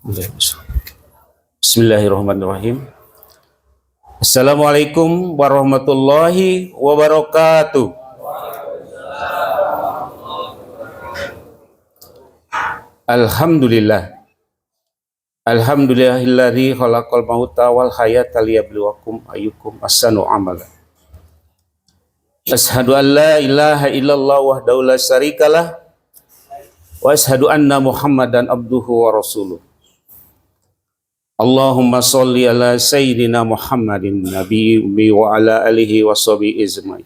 Bismillahirrahmanirrahim. Assalamualaikum warahmatullahi wabarakatuh. Alhamdulillah. Alhamdulillahilladzi khalaqal mauta wal hayata liyabluwakum ayyukum ahsanu amala. Asyhadu an la ilaha illallah wahdahu la syarikalah wa asyhadu anna Muhammadan abduhu wa rasuluh. Allahumma sholli ala sayyidina Muhammadin nabi ummi wa ala alihi wa sahbihi ajmain.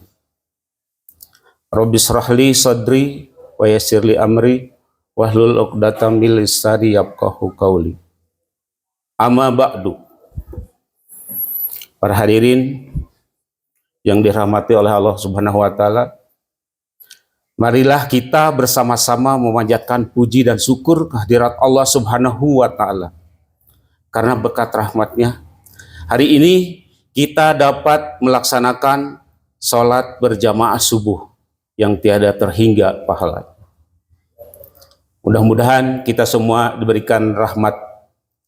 Rabbi shrah li sadri wa yassir li amri wahlul 'uqdatam min lisani yafqahu qawli. Amma ba'du. Para hadirin yang dirahmati oleh Allah Subhanahu wa taala, marilah kita bersama-sama memanjatkan puji dan syukur kehadirat Allah Subhanahu wa taala. Karena berkat rahmatnya, hari ini kita dapat melaksanakan sholat berjamaah subuh yang tiada terhingga pahala. Mudah-mudahan kita semua diberikan rahmat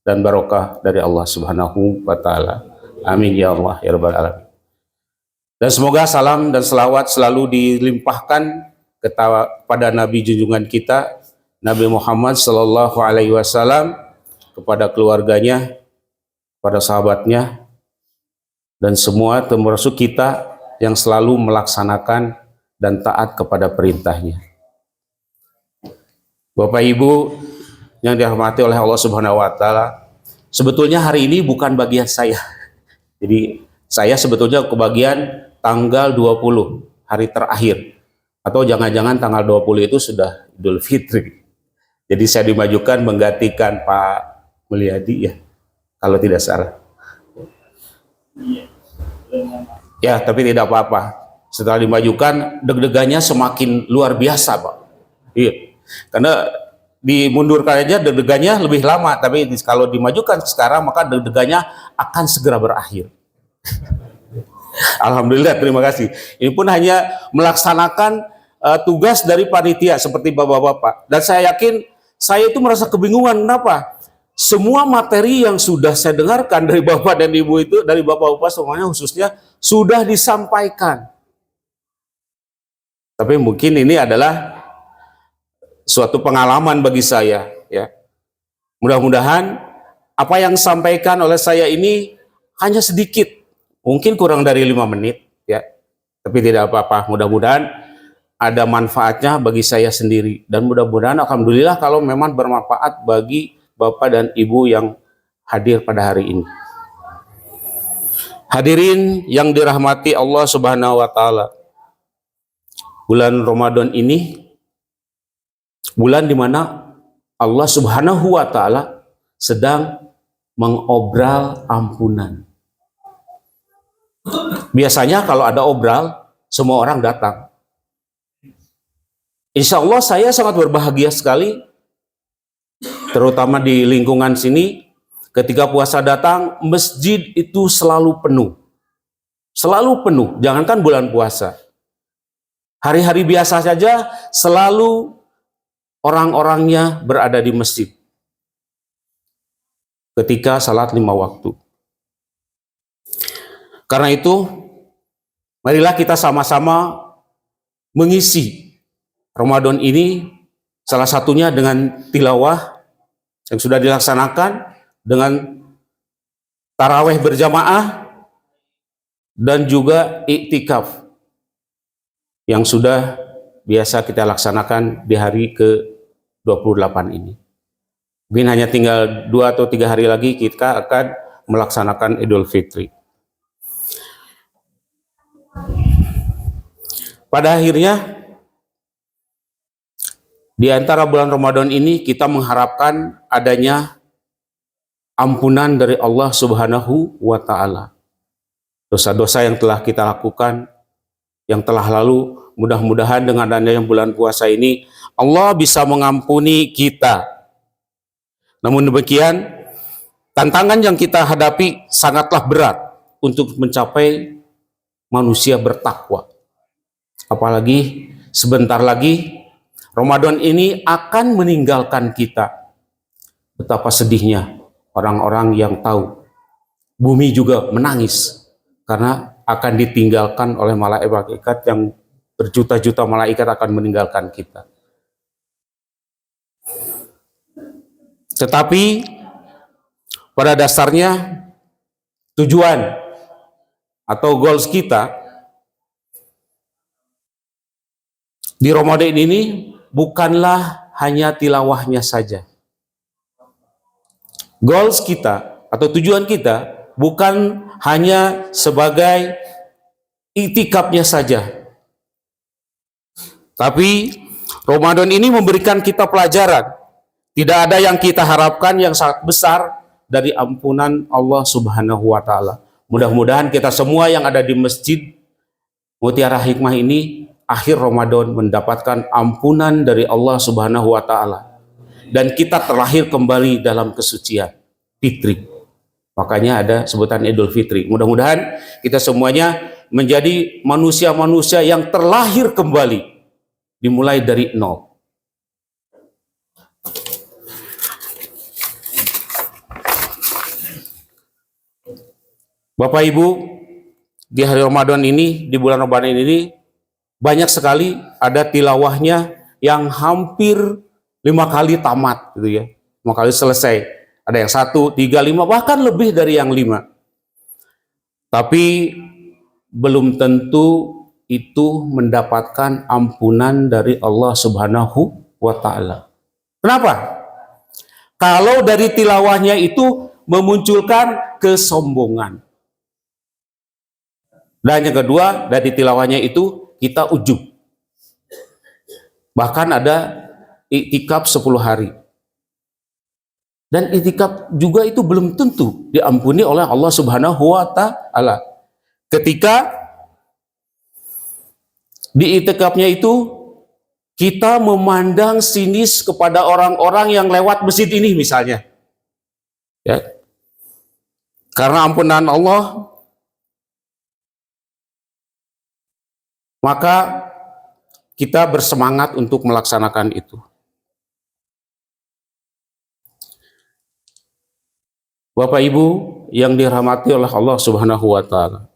dan barokah dari Allah Subhanahu wa taala. Amin ya Allah ya rabbal alamin. Dan semoga salam dan selawat selalu dilimpahkan kepada Nabi junjungan kita, Nabi Muhammad sallallahu alaihi wasallam, kepada keluarganya, pada sahabatnya, dan semua termasuk kita yang selalu melaksanakan dan taat kepada perintahnya. Bapak Ibu yang dirahmati oleh Allah Subhanahu wa taala, sebetulnya hari ini bukan bagian saya. Jadi saya sebetulnya kebagian tanggal 20, hari terakhir. Atau jangan-jangan tanggal 20 itu sudah Idul Fitri. Jadi saya dimajukan menggantikan Pak Mulyadi ya, kalau tidak salah. Ya, tapi tidak apa-apa. Setelah dimajukan, deg-degannya semakin luar biasa, Pak. Iya. Karena dimundurkan aja deg-degannya lebih lama, tapi kalau dimajukan sekarang maka deg-degannya akan segera berakhir. Alhamdulillah, terima kasih. Ini pun hanya melaksanakan tugas dari panitia seperti bapak-bapak. Dan saya yakin saya itu merasa kebingungan kenapa? Semua materi yang sudah saya dengarkan dari bapak dan ibu itu, dari bapak-bapak semuanya khususnya, sudah disampaikan. Tapi mungkin ini adalah suatu pengalaman bagi saya, ya. Mudah-mudahan apa yang disampaikan oleh saya ini hanya sedikit, mungkin kurang dari 5 menit, ya. Tapi tidak apa-apa, mudah-mudahan ada manfaatnya bagi saya sendiri. Dan mudah-mudahan alhamdulillah kalau memang bermanfaat bagi Bapak dan Ibu yang hadir pada hari ini. Hadirin yang dirahmati Allah Subhanahu wa taala. Bulan Ramadan ini bulan di mana Allah Subhanahu wa taala sedang mengobral ampunan. Biasanya kalau ada obral, semua orang datang. Insya Allah saya sangat berbahagia sekali, terutama di lingkungan sini, ketika puasa datang, masjid itu selalu penuh. Selalu penuh, jangankan bulan puasa. Hari-hari biasa saja selalu orang-orangnya berada di masjid. Ketika salat 5 waktu. Karena itu, marilah kita sama-sama mengisi Ramadan ini, salah satunya dengan tilawah yang sudah dilaksanakan, dengan taraweh berjamaah, dan juga iktikaf yang sudah biasa kita laksanakan di hari ke-28 ini. Mungkin hanya tinggal 2 atau 3 hari lagi kita akan melaksanakan Idul Fitri. Pada akhirnya, di antara bulan Ramadan ini kita mengharapkan adanya ampunan dari Allah Subhanahu wa taala. Dosa-dosa yang telah kita lakukan, yang telah lalu, mudah-mudahan dengan adanya bulan puasa ini Allah bisa mengampuni kita. Namun demikian, tantangan yang kita hadapi sangatlah berat untuk mencapai manusia bertakwa. Apalagi sebentar lagi Ramadan ini akan meninggalkan kita. betapa sedihnya orang-orang yang tahu. Bumi juga menangis karena akan ditinggalkan oleh malaikat yang berjuta-juta malaikat akan meninggalkan kita. Tetapi pada dasarnya tujuan atau goals kita di Ramadan ini bukanlah hanya tilawahnya saja. Goals kita atau tujuan kita bukan hanya sebagai iktikafnya saja. Tapi Ramadan ini memberikan kita pelajaran. Tidak ada yang kita harapkan yang sangat besar dari ampunan Allah Subhanahu wa taala. Mudah-mudahan kita semua yang ada di Masjid Mutiara Hikmah ini akhir Ramadan mendapatkan ampunan dari Allah Subhanahu wa taala. Dan kita terlahir kembali dalam kesucian fitri. Makanya ada sebutan Idul Fitri. Mudah-mudahan kita semuanya menjadi manusia-manusia yang terlahir kembali, dimulai dari nol. Bapak Ibu, di hari Ramadan ini, di bulan Ramadan ini, banyak sekali ada tilawahnya yang hampir 5 kali tamat, gitu ya, 5 kali selesai. Ada yang 1, 3, 5, bahkan lebih dari yang 5. Tapi belum tentu itu mendapatkan ampunan dari Allah Subhanahu wa taala. Kenapa? Kalau dari tilawahnya itu memunculkan kesombongan. Dan yang kedua, dari tilawahnya itu kita ujub. Bahkan ada iktikaf 10 hari. Dan iktikaf juga itu belum tentu diampuni oleh Allah Subhanahu wa taala. Ketika di iktikafnya itu kita memandang sinis kepada orang-orang yang lewat masjid ini misalnya. Ya. Karena ampunan Allah, maka kita bersemangat untuk melaksanakan itu. Bapak Ibu yang dirahmati oleh Allah Subhanahu wa taala.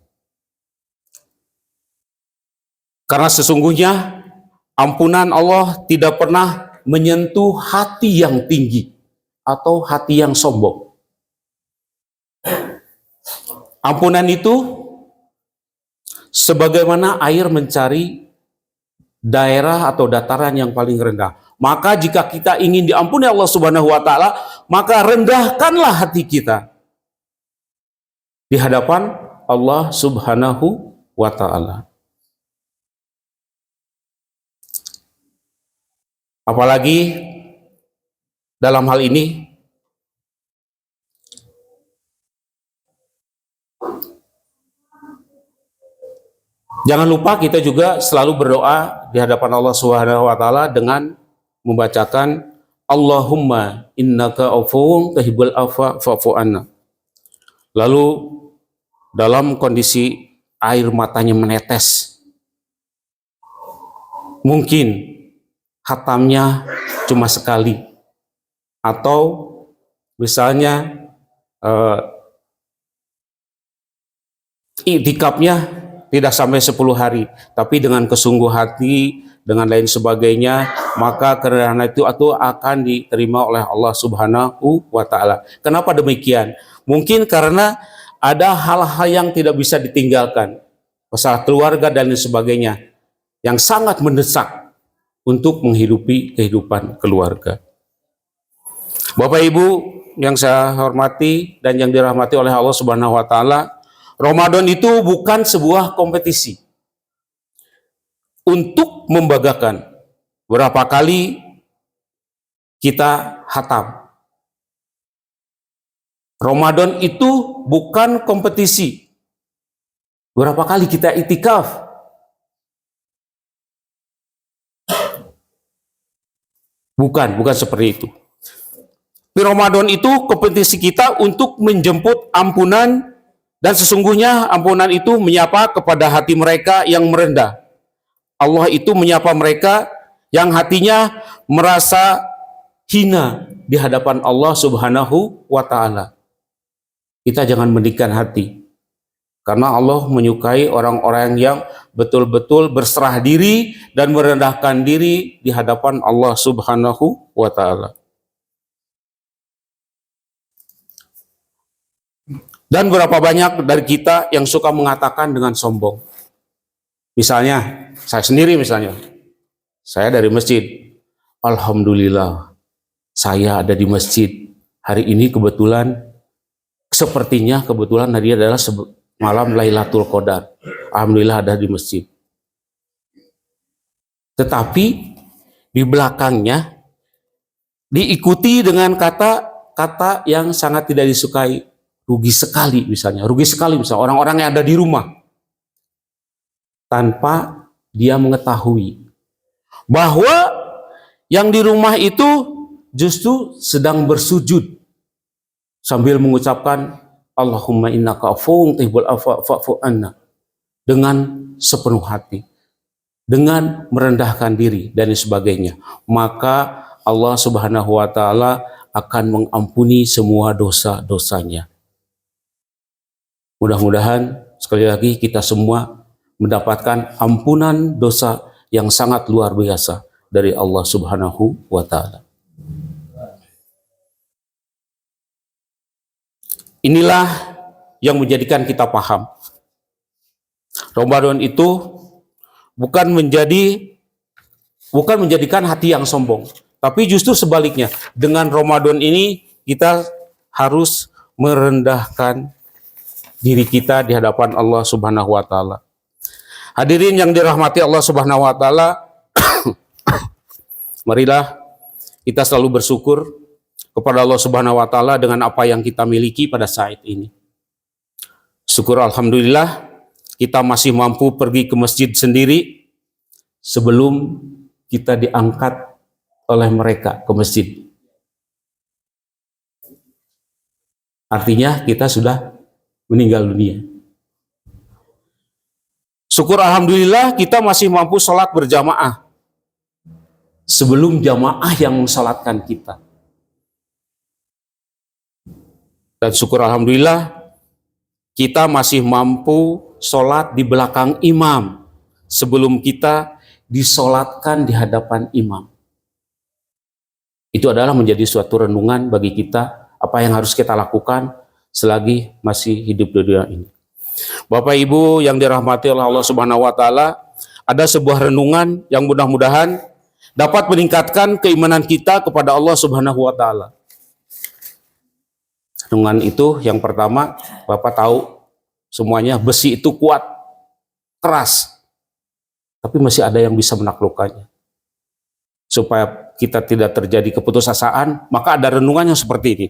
Karena sesungguhnya ampunan Allah tidak pernah menyentuh hati yang tinggi atau hati yang sombong. Ampunan itu sebagaimana air mencari daerah atau dataran yang paling rendah. Maka jika kita ingin diampuni Allah Subhanahu wa taala, maka rendahkanlah hati kita di hadapan Allah Subhanahu wa taala. Apalagi dalam hal ini jangan lupa kita juga selalu berdoa di hadapan Allah Subhanahu wa taala dengan membacakan Allahumma innaka afuwun tuhibbul afwa fa'fu anna. Lalu dalam kondisi air matanya menetes, mungkin khatamnya cuma sekali, atau misalnya iktikafnya tidak sampai 10 hari, tapi dengan kesungguh hati, dengan lain sebagainya, maka karena itu akan diterima oleh Allah Subhanahu wa taala. Kenapa demikian? Mungkin karena ada hal-hal yang tidak bisa ditinggalkan, masalah keluarga dan lain sebagainya, yang sangat mendesak untuk menghidupi kehidupan keluarga. Bapak Ibu yang saya hormati dan yang dirahmati oleh Allah Subhanahu wa taala, Ramadan itu bukan sebuah kompetisi untuk membanggakan berapa kali kita khatam. Ramadan itu bukan kompetisi berapa kali kita iktikaf. Bukan seperti itu. Di Ramadan itu kompetisi kita untuk menjemput ampunan, dan sesungguhnya ampunan itu menyapa kepada hati mereka yang merendah. Allah itu menyapa mereka yang hatinya merasa hina, di hadapan Allah Subhanahu wa Ta'ala. Kita jangan mendingkan hati, karena Allah menyukai orang-orang yang betul-betul berserah diri dan merendahkan diri di hadapan Allah Subhanahu wa Ta'ala. Dan berapa banyak dari kita yang suka mengatakan dengan sombong. Misalnya, saya sendiri misalnya, saya dari masjid. Alhamdulillah, saya ada di masjid. Hari ini kebetulan, sepertinya kebetulan hari adalah malam Lailatul Qadar. Alhamdulillah ada di masjid. Tetapi di belakangnya diikuti dengan kata-kata yang sangat tidak disukai. Rugi sekali misalnya, orang-orang yang ada di rumah. Tanpa dia mengetahui bahwa yang di rumah itu justru sedang bersujud sambil mengucapkan Allahumma innaka afuwwun tuhibbul afwa fa'fu anna, dengan sepenuh hati, dengan merendahkan diri dan sebagainya. Maka Allah Subhanahu wa Ta'ala akan mengampuni semua dosa-dosanya. Mudah-mudahan sekali lagi kita semua mendapatkan ampunan dosa yang sangat luar biasa dari Allah Subhanahu wa Ta'ala. Inilah yang menjadikan kita paham. Ramadan itu bukan menjadikan hati yang sombong, tapi justru sebaliknya. Dengan Ramadan ini kita harus merendahkan diri kita di hadapan Allah Subhanahu wa Ta'ala. Hadirin yang dirahmati Allah Subhanahu wa Ta'ala, marilah kita selalu bersyukur kepada Allah Subhanahu wa Ta'ala dengan apa yang kita miliki pada saat ini. Syukur alhamdulillah kita masih mampu pergi ke masjid sendiri sebelum kita diangkat oleh mereka ke masjid. Artinya kita sudah meninggal dunia. Syukur alhamdulillah kita masih mampu sholat berjamaah sebelum jamaah yang mensalatkan kita. Dan syukur alhamdulillah kita masih mampu sholat di belakang imam sebelum kita disolatkan di hadapan imam. Itu adalah menjadi suatu renungan bagi kita, apa yang harus kita lakukan selagi masih hidup di dunia ini. Bapak Ibu yang dirahmati oleh Allah Subhanahu wa Ta'ala, ada sebuah renungan yang mudah-mudahan dapat meningkatkan keimanan kita kepada Allah Subhanahu wa Ta'ala. Renungan itu yang pertama, Bapak tahu semuanya besi itu kuat, keras, tapi masih ada yang bisa menaklukkannya. Supaya kita tidak terjadi keputusasaan, maka ada renungan yang seperti ini.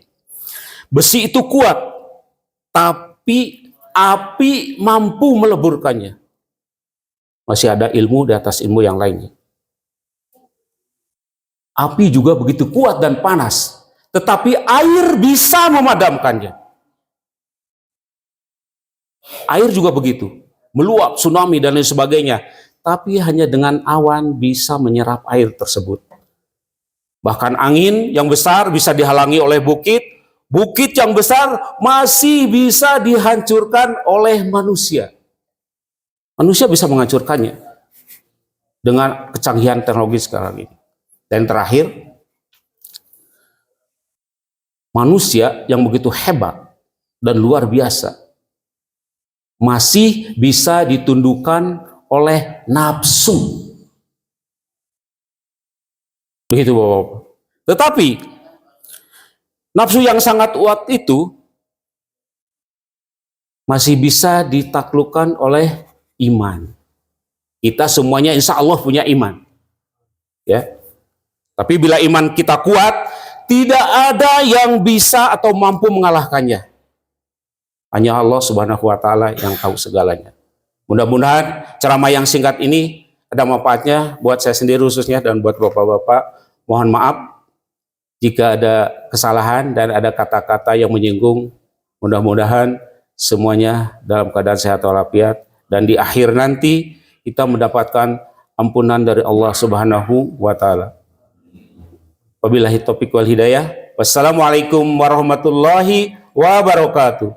Besi itu kuat, tapi api mampu meleburkannya. Masih ada ilmu di atas ilmu yang lainnya. Api juga begitu kuat dan panas, tetapi air bisa memadamkannya. Air juga begitu, meluap, tsunami dan lain sebagainya, tapi hanya dengan awan bisa menyerap air tersebut. Bahkan angin yang besar bisa dihalangi oleh bukit, bukit yang besar masih bisa dihancurkan oleh manusia. Manusia bisa menghancurkannya dengan kecanggihan teknologi sekarang ini. Dan terakhir, manusia yang begitu hebat dan luar biasa masih bisa ditundukkan oleh nafsu. Begitu Bapak-Bapak. Tetapi nafsu yang sangat kuat itu masih bisa ditaklukkan oleh iman. Kita semuanya insya Allah punya iman. Ya. Tapi bila iman kita kuat, tidak ada yang bisa atau mampu mengalahkannya. Hanya Allah Subhanahu wa Ta'ala yang tahu segalanya. Mudah-mudahan ceramah yang singkat ini ada manfaatnya buat saya sendiri khususnya dan buat Bapak-Bapak. Mohon maaf jika ada kesalahan dan ada kata-kata yang menyinggung. Mudah-mudahan semuanya dalam keadaan sehat walafiat dan di akhir nanti kita mendapatkan ampunan dari Allah Subhanahu wa Ta'ala. Wabillahi taufiq wal hidayah. Wassalamualaikum warahmatullahi wabarakatuh.